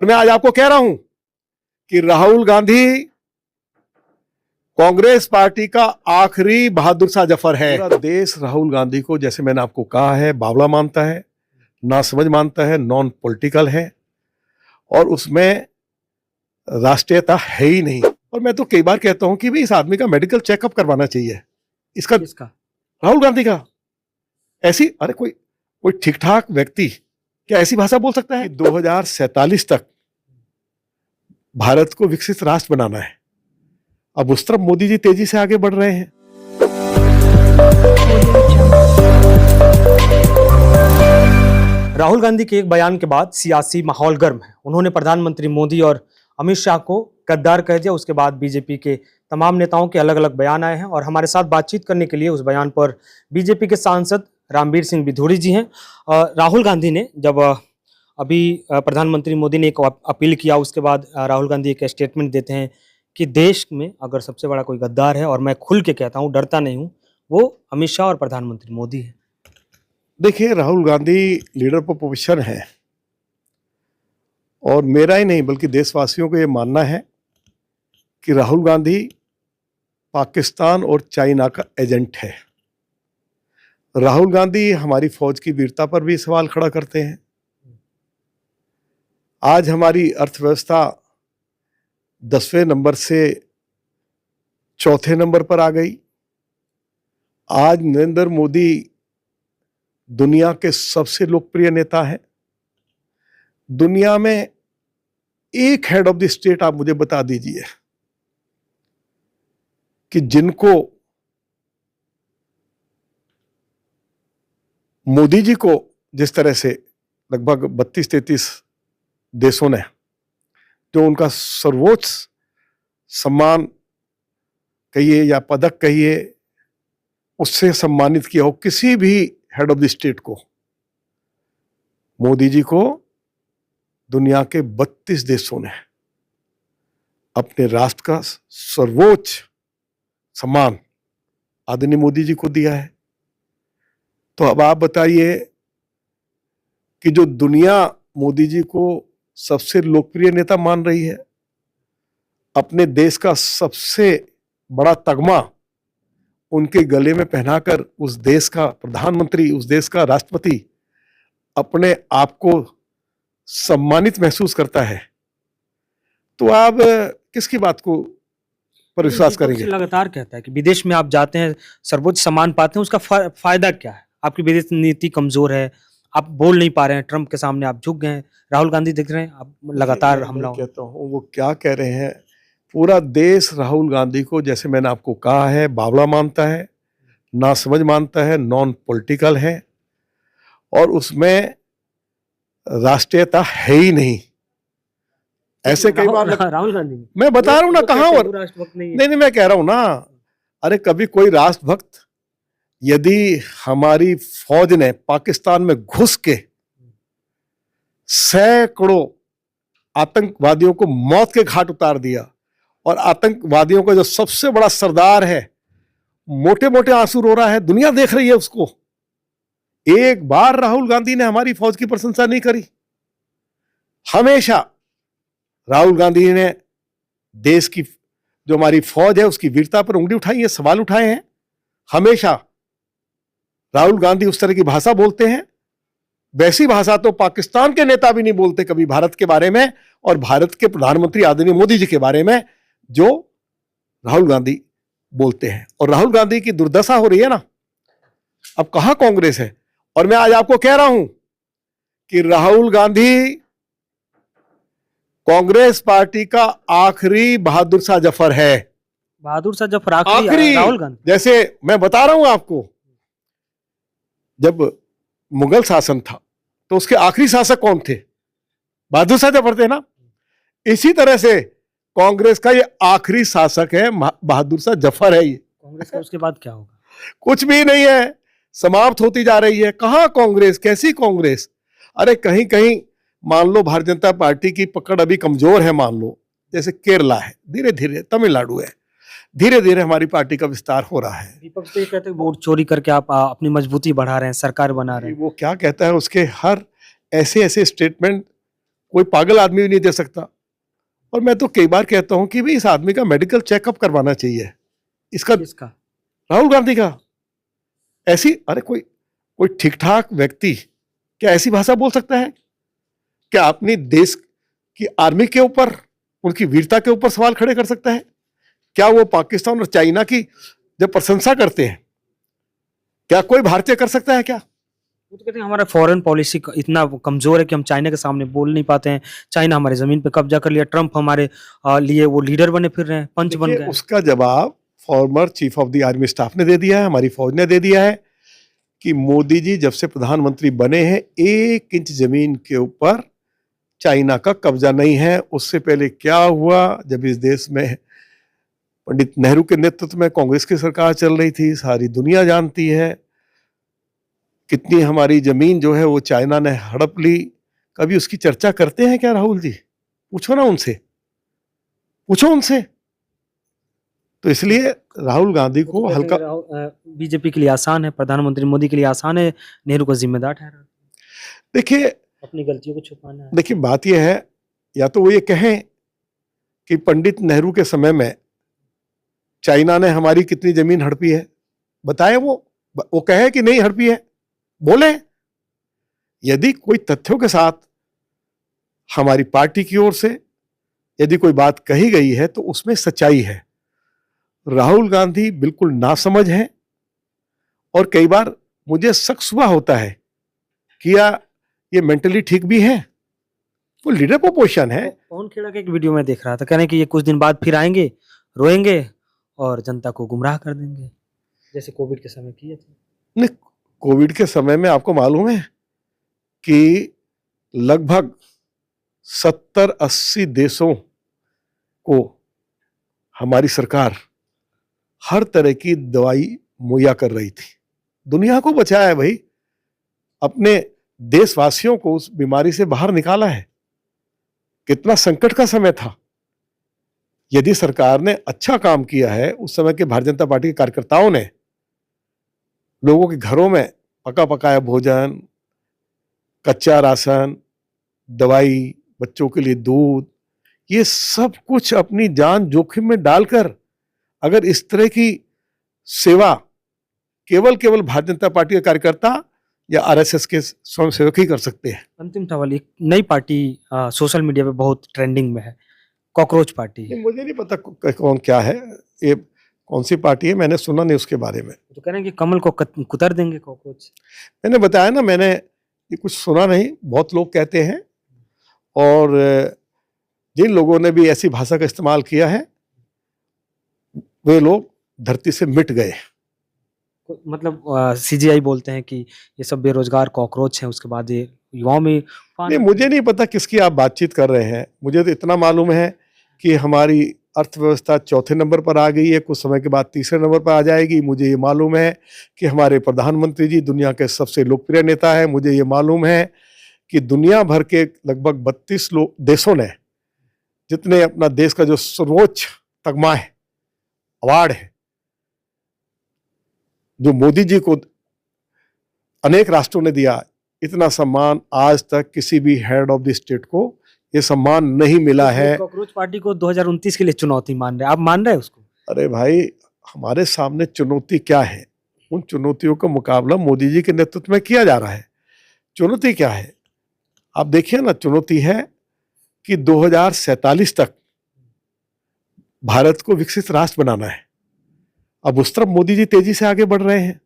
और मैं आज आपको कह रहा हूं कि राहुल गांधी कांग्रेस पार्टी का आखिरी बहादुर शाह जफर है। पूरा देश राहुल गांधी को, जैसे मैंने आपको कहा है, बावला मानता है, नासमझ मानता है, नॉन पॉलिटिकल है और उसमें राष्ट्रीयता है ही नहीं। और मैं तो कई बार कहता हूं कि भाई इस आदमी का मेडिकल चेकअप करवाना चाहिए। इसका राहुल गांधी का ऐसी, अरे कोई ठीक ठाक व्यक्ति क्या ऐसी भाषा बोल सकता है? 2047 तक भारत को विकसित राष्ट्र बनाना है। अब उस तरफ मोदी जी तेजी से आगे बढ़ रहे हैं। राहुल गांधी के एक बयान के बाद सियासी माहौल गर्म है। उन्होंने प्रधानमंत्री मोदी और अमित शाह को गद्दार कह दिया। उसके बाद बीजेपी के तमाम नेताओं के अलग अलग बयान आए हैं और हमारे साथ बातचीत करने के लिए उस बयान पर बीजेपी के सांसद रामवीर सिंह बिधूड़ी जी हैं। राहुल गांधी ने जब अभी प्रधानमंत्री मोदी ने एक अपील किया, उसके बाद राहुल गांधी एक स्टेटमेंट देते हैं कि देश में अगर सबसे बड़ा कोई गद्दार है, और मैं खुल के कहता हूँ, डरता नहीं हूँ, वो अमित शाह और प्रधानमंत्री मोदी है। देखिए, Rahul Gandhi leader of position है और मेरा ही नहीं बल्कि देशवासियों को ये मानना है कि राहुल गांधी पाकिस्तान और चाइना का एजेंट है। राहुल गांधी हमारी फौज की वीरता पर भी सवाल खड़ा करते हैं। आज हमारी अर्थव्यवस्था 10वें नंबर से 4थे नंबर पर आ गई। आज नरेंद्र मोदी दुनिया के सबसे लोकप्रिय नेता हैं। दुनिया में एक हेड ऑफ द स्टेट आप मुझे बता दीजिए कि जिनको मोदी जी को जिस तरह से लगभग 32-33 देशों ने जो उनका सर्वोच्च सम्मान कहिए या पदक कहिए उससे सम्मानित किया हो किसी भी हेड ऑफ द स्टेट को, मोदी जी को दुनिया के 32 देशों ने अपने राष्ट्र का सर्वोच्च सम्मान आदरणीय मोदी जी को दिया है। तो अब आप बताइए कि जो दुनिया मोदी जी को सबसे लोकप्रिय नेता मान रही है, अपने देश का सबसे बड़ा तगमा उनके गले में पहनाकर उस देश का प्रधानमंत्री, उस देश का राष्ट्रपति अपने आप को सम्मानित महसूस करता है, तो आप किसकी बात को पर विश्वास करेंगे? लगातार कहता है कि विदेश में आप जाते हैं, सर्वोच्च सम्मान पाते हैं, उसका फायदा क्या है? आपकी विदेश नीति कमजोर है, आप बोल नहीं पा रहे हैं, ट्रंप के सामने आप झुक गए हैं, राहुल गांधी दिख रहे हैं, आप लगातार हमला। कहता हूँ वो क्या कह रहे हैं, पूरा देश राहुल गांधी को, जैसे मैंने आपको कहा है, बावला मानता है, नासमझ मानता है, नॉन पॉलिटिकल है और उसमें राष्ट्रीयता है ही नहीं। ऐसे कई बार राहुल गांधी, मैं बता रहा हूं ना, कहां और नहीं, मैं कह रहा हूं ना, अरे कभी कोई राष्ट्रभक्त यदि हमारी फौज ने पाकिस्तान में घुस के सैकड़ों आतंकवादियों को मौत के घाट उतार दिया और आतंकवादियों का जो सबसे बड़ा सरदार है मोटे मोटे आंसू रो रहा है, दुनिया देख रही है उसको, एक बार राहुल गांधी ने हमारी फौज की प्रशंसा नहीं करी। हमेशा राहुल गांधी ने देश की जो हमारी फौज है उसकी वीरता पर उंगली उठाई है, सवाल उठाए हैं। हमेशा राहुल गांधी उस तरह की भाषा बोलते हैं, वैसी भाषा तो पाकिस्तान के नेता भी नहीं बोलते कभी भारत के बारे में, और भारत के प्रधानमंत्री आदरणीय मोदी जी के बारे में जो राहुल गांधी बोलते हैं। और राहुल गांधी की दुर्दशा हो रही है ना, अब कहां कांग्रेस है। और मैं आज आपको कह रहा हूं कि राहुल गांधी कांग्रेस पार्टी का आखिरी बहादुर शाह जफर है। बहादुर शाह जफर आखिरी राहुल गांधी। जैसे मैं बता रहा हूं आपको, जब मुगल शासन था तो उसके आखिरी शासक कौन थे? बहादुर शाह जफर थे ना। इसी तरह से कांग्रेस का ये आखिरी शासक है, बहादुर शाह जफर है। ये कांग्रेस का उसके बाद क्या होगा? कुछ भी नहीं है, समाप्त होती जा रही है। कहां कांग्रेस, कैसी कांग्रेस? अरे कहीं कहीं मान लो भारतीय जनता पार्टी की पकड़ अभी कमजोर है, मान लो जैसे केरला है, धीरे धीरे तमिलनाडु है, धीरे धीरे हमारी पार्टी का विस्तार हो रहा है। दीपक तो ये कहते हैं वोट चोरी करके आप अपनी मजबूती बढ़ा रहे हैं, सरकार बना रहे हैं। वो क्या कहता है, उसके हर ऐसे ऐसे स्टेटमेंट कोई पागल आदमी भी नहीं दे सकता। और मैं तो कई बार कहता हूं कि भाई इस आदमी का मेडिकल चेकअप करवाना चाहिए। इसका, किसका? राहुल गांधी का। ऐसी, अरे कोई कोई ठीक ठाक व्यक्ति क्या ऐसी भाषा बोल सकता है? क्या अपनी देश की आर्मी के ऊपर, उनकी वीरता के ऊपर सवाल खड़े कर सकता है? क्या वो पाकिस्तान और चाइना की जब प्रशंसा करते हैं, क्या कोई भारतीय कर सकता है क्या? वो तो कहते हैं हमारा फॉरेन पॉलिसी इतना कमजोर है कि हम चाइना के सामने बोल नहीं पाते हैं। चाइना हमारी जमीन पे कब्जा कर लिया, ट्रंप हमारे लिए वो लीडर बने फिर रहे हैं, पंच बन देखिए, गए। उसका जवाब former chief of the army staff ने दे दिया है, हमारी फौज ने दे दिया है कि मोदी जी जब से प्रधानमंत्री बने हैं 1 इंच जमीन के ऊपर चाइना का कब्जा नहीं है। उससे पहले क्या हुआ, जब इस देश में पंडित नेहरू के नेतृत्व में कांग्रेस की सरकार चल रही थी, सारी दुनिया जानती है कितनी हमारी जमीन जो है वो चाइना ने हड़प ली। कभी उसकी चर्चा करते हैं क्या राहुल जी? पूछो ना उनसे, पूछो उनसे। तो इसलिए राहुल गांधी को हल्का, बीजेपी के लिए आसान है, प्रधानमंत्री मोदी के लिए आसान है नेहरू को जिम्मेदार ठहराना, देखिए अपनी गलतियों को छुपाना है। देखिए बात यह है, या तो वो ये कहें कि पंडित नेहरू के समय में चाइना ने हमारी कितनी जमीन हड़पी है, बताए वो कहे कि नहीं हड़पी है, बोले। यदि कोई तथ्यों के साथ हमारी पार्टी की ओर से यदि कोई बात कही गई है तो उसमें सच्चाई है। राहुल गांधी बिल्कुल नासमझ है और कई बार मुझे शक सुबह होता है कि या ये मेंटली ठीक भी है। वो लीडर पोजीशन है। पवन खेड़ा का एक वीडियो में देख रहा था, कह रहे हैं कि ये कुछ दिन बाद फिर आएंगे, रोएंगे और जनता को गुमराह कर देंगे, जैसे कोविड के समय किए थे। नहीं, कोविड के समय में आपको मालूम है कि लगभग 70-80 देशों को हमारी सरकार हर तरह की दवाई मुहैया कर रही थी। दुनिया को बचाया है भाई, अपने देशवासियों को उस बीमारी से बाहर निकाला है। कितना संकट का समय था। यदि सरकार ने अच्छा काम किया है, उस समय के भारतीय जनता पार्टी के कार्यकर्ताओं ने लोगों के घरों में पका पकाया भोजन, कच्चा राशन, दवाई, बच्चों के लिए दूध, ये सब कुछ अपनी जान जोखिम में डालकर अगर इस तरह की सेवा केवल भारतीय जनता पार्टी के कार्यकर्ता या आरएसएस के स्वयंसेवक ही कर सकते हैं। अंतिम सवाल, एक नई पार्टी सोशल मीडिया पे बहुत ट्रेंडिंग में है, कॉकरोच पार्टी। मुझे नहीं पता कौन क्या है, ये कौन सी पार्टी है, मैंने सुना नहीं उसके बारे में। तो कह रहे हैं कि कमल को कुतर देंगे कॉकरोच। मैंने बताया ना, मैंने ये कुछ सुना नहीं, बहुत लोग कहते हैं। और जिन लोगों ने भी ऐसी भाषा का इस्तेमाल किया है वे लोग धरती से मिट गए। मतलब सीजीआई बोलते हैं कि ये सब बेरोजगार कॉकरोच हैं, उसके बाद ये युवाओं में नहीं, मुझे नहीं पता किसकी आप बातचीत कर रहे हैं। मुझे तो इतना मालूम है कि हमारी अर्थव्यवस्था 4थे नंबर पर आ गई है, कुछ समय के बाद 3रे नंबर पर आ जाएगी। मुझे ये मालूम है कि हमारे प्रधानमंत्री जी दुनिया के सबसे लोकप्रिय नेता है। मुझे ये मालूम है कि दुनिया भर के लगभग 32 देशों ने, जितने अपना देश का जो सर्वोच्च तगमा है, अवार्ड है, जो मोदी जी को अनेक राष्ट्रों ने दिया, इतना सम्मान आज तक किसी भी हेड ऑफ द स्टेट को ये सम्मान नहीं मिला है। कॉकरोच पार्टी को 2029 के लिए चुनौती मान रहे हैं, आप मान रहे हैं उसको? अरे भाई, हमारे सामने चुनौती क्या है? उन चुनौतियों का मुकाबला मोदी जी के नेतृत्व में किया जा रहा है। चुनौती क्या है आप देखिए ना। चुनौती है कि 2047 तक भारत को विकसित राष्ट्र बनाना है। अब उस तरफ मोदी जी तेजी से आगे बढ़ रहे हैं।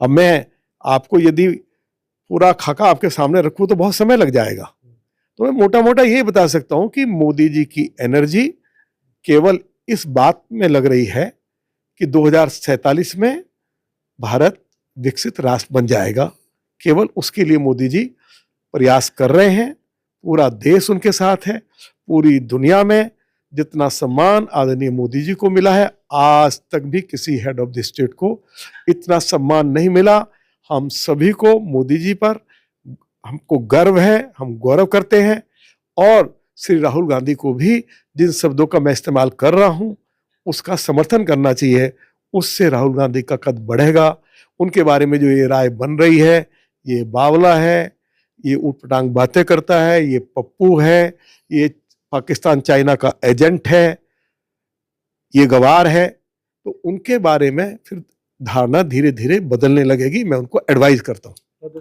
अब मैं आपको यदि पूरा खाका आपके सामने रखूं तो बहुत समय लग जाएगा। तो मैं मोटा मोटा ये बता सकता हूं कि मोदी जी की एनर्जी केवल इस बात में लग रही है कि 2047 में भारत विकसित राष्ट्र बन जाएगा। केवल उसके लिए मोदी जी प्रयास कर रहे हैं। पूरा देश उनके साथ है। पूरी दुनिया में जितना सम्मान आदरणीय मोदी जी को मिला है, आज तक भी किसी हेड ऑफ द स्टेट को इतना सम्मान नहीं मिला। हम सभी को मोदी जी पर हमको गर्व है, हम गौरव करते हैं। और श्री राहुल गांधी को भी जिन शब्दों का मैं इस्तेमाल कर रहा हूं उसका समर्थन करना चाहिए। उससे राहुल गांधी का कद बढ़ेगा। उनके बारे में जो ये राय बन रही है ये बावला है, ये ऊटपटांग बातें करता है, ये पप्पू है, ये पाकिस्तान चाइना का एजेंट है, ये गवार है, तो उनके बारे में फिर धारणा धीरे धीरे बदलने लगेगी। मैं उनको एडवाइस करता हूँ।